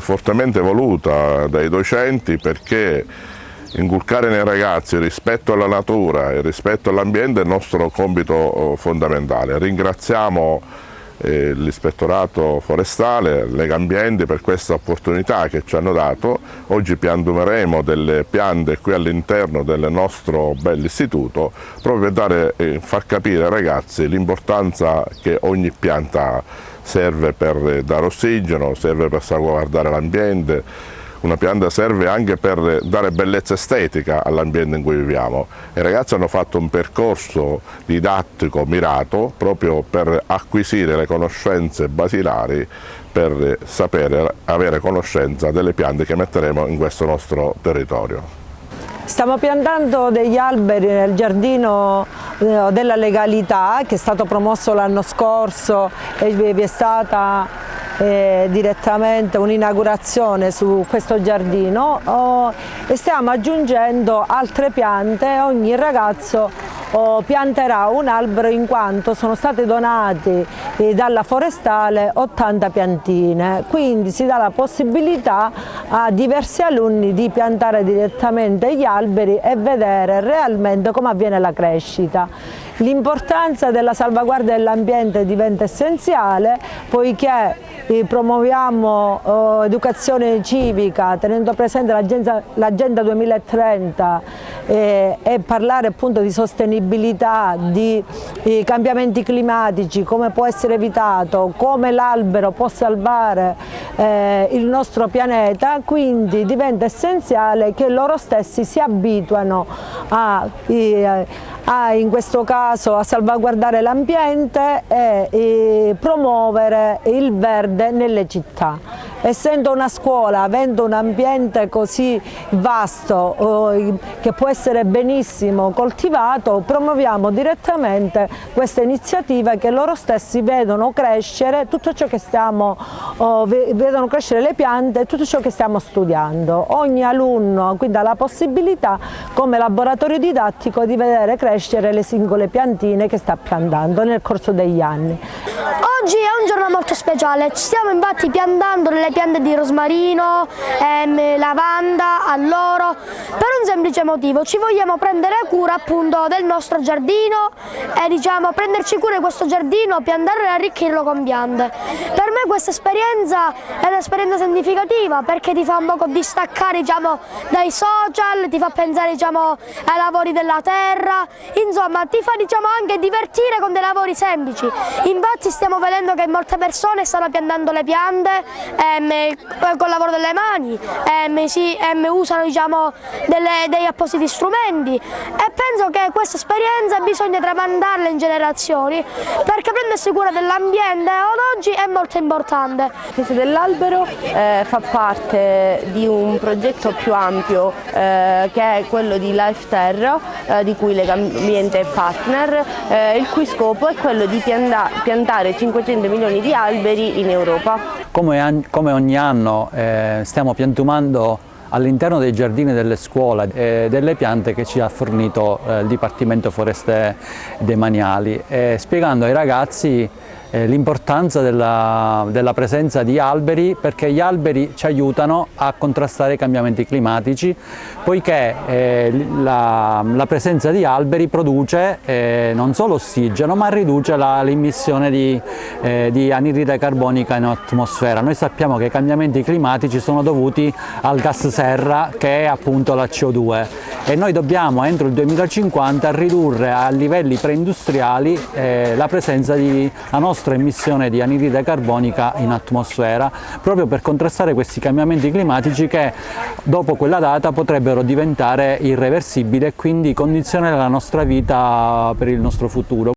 fortemente voluta dai docenti, perché inculcare nei ragazzi il rispetto alla natura e il rispetto all'ambiente è il nostro compito fondamentale. Ringraziamo l'ispettorato forestale, Legambiente, per questa opportunità che ci hanno dato. Oggi piantumeremo delle piante qui all'interno del nostro bell'istituto, proprio per far capire ai ragazzi l'importanza che ogni pianta ha. Serve per dare ossigeno, serve per salvaguardare l'ambiente. Una pianta serve anche per dare bellezza estetica all'ambiente in cui viviamo. I ragazzi hanno fatto un percorso didattico mirato proprio per acquisire le conoscenze basilari, per sapere avere conoscenza delle piante che metteremo in questo nostro territorio. Stiamo piantando degli alberi nel giardino della legalità, che è stato promosso l'anno scorso e vi è stata direttamente un'inaugurazione su questo giardino, e stiamo aggiungendo altre piante. Ogni ragazzo pianterà un albero, in quanto sono state donate dalla forestale 80 piantine, quindi si dà la possibilità a diversi alunni di piantare direttamente gli alberi e vedere realmente come avviene la crescita. L'importanza della salvaguardia dell'ambiente diventa essenziale, poiché promuoviamo educazione civica tenendo presente l'Agenda 2030 e parlare appunto di sostenibilità, di cambiamenti climatici, come può essere evitato, come l'albero può salvare il nostro pianeta. Quindi diventa essenziale che loro stessi si abituano in questo caso a salvaguardare l'ambiente e promuovere il verde nelle città. Essendo una scuola, avendo un ambiente così vasto che può essere benissimo coltivato, promuoviamo direttamente questa iniziativa, che loro stessi vedono crescere tutto ciò che vedono crescere le piante e tutto ciò che stiamo studiando. Ogni alunno quindi ha la possibilità, come laboratorio didattico, di vedere crescere le singole piantine che sta piantando nel corso degli anni. Oggi è un giorno molto speciale, ci stiamo infatti piantando delle piante di rosmarino, lavanda, alloro, per un semplice motivo: ci vogliamo prendere cura appunto del nostro giardino e prenderci cura di questo giardino, piantarlo e arricchirlo con piante. Per me questa esperienza è un'esperienza significativa, perché ti fa un poco distaccare dai social, ti fa pensare ai lavori della terra, insomma ti fa anche divertire con dei lavori semplici. Infatti stiamo vedendo che molte persone stanno piantando le piante col lavoro delle mani, usano degli appositi strumenti, e penso che questa esperienza bisogna tramandarla in generazioni, perché prendersi cura dell'ambiente ad oggi è molto importante. Chiesa dell'Albero fa parte di un progetto più ampio che è quello di Life Terra, di cui Legambiente è partner, il cui scopo è quello di piantare 500 milioni di alberi in Europa. Come ogni anno stiamo piantumando all'interno dei giardini delle scuole delle piante che ci ha fornito il Dipartimento Foreste Demaniali, spiegando ai ragazzi l'importanza della presenza di alberi, perché gli alberi ci aiutano a contrastare i cambiamenti climatici, poiché la presenza di alberi produce non solo ossigeno, ma riduce l'emissione di anidride carbonica in atmosfera. Noi sappiamo che i cambiamenti climatici sono dovuti al gas serra, che è appunto la CO2, e noi dobbiamo entro il 2050 ridurre a livelli preindustriali la nostra emissione di anidride carbonica in atmosfera, proprio per contrastare questi cambiamenti climatici che dopo quella data potrebbero diventare irreversibili e quindi condizionare la nostra vita per il nostro futuro.